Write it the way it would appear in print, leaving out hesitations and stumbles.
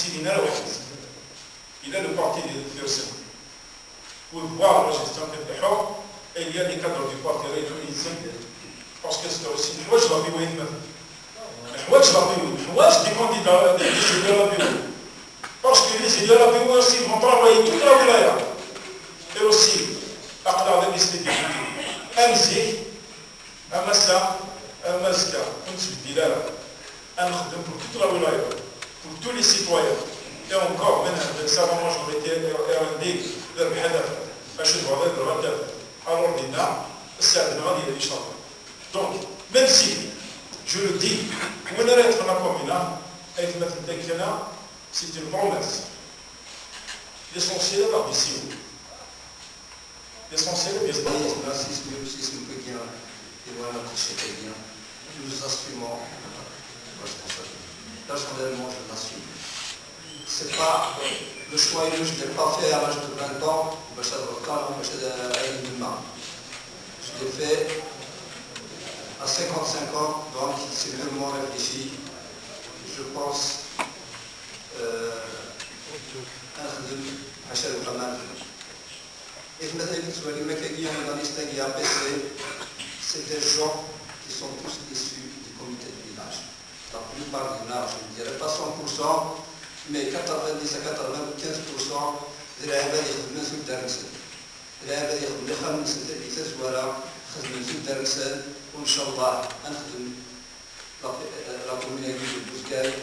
تيدينا واحد إلى لو بارتي ديال الفيرسون وفوار لا جيستيون كتبيعو il y a des cadres du parti républicain parce que c'est aussi الحوايج ربي وين مثلا الحوايج ربي وين الحوايج دي كانديدا دي ديال ربي وين parce que les ديال ربي وين aussi vont travailler toute la wilaya et aussi أقدر الاستدلال أمزيك أمسا أمسكا كنت بالدلالة أنخدم pour toute la wilaya pour tous les citoyens et encore من هذا السبب majorité RND بحدث أشد هذا الرد alors دينا الساعة غادي إن شاء الله donc même si je le dis وين راه يدخلنا كومينا أي مثل ذاك أنا c'est une promesse l'essentiel est l'ambition l'essentiel est bien si ce peut bien et voilà que c'est bien nous assumons notre responsabilité personnellement je l'assume c'est pas le choix je ne l'ai pas fait à l'âge de 20 ans je l'ai fait à 55 ans donc c'est vraiment réfléchi je pense أخدم عشان القمر إذا مثلا بالنسبة للمكانية مدنية APC c'est des gens qui sont tous issus du comité de village la plupart du village je ne dirais pas 100% mais 90 à 95% العباد يخدموا في الدرسة العباد يخدموا 5 سنين تزوارا خدموا في الدرسة وإن شاء الله نخدم لا كوميونيتي دو بوزكاي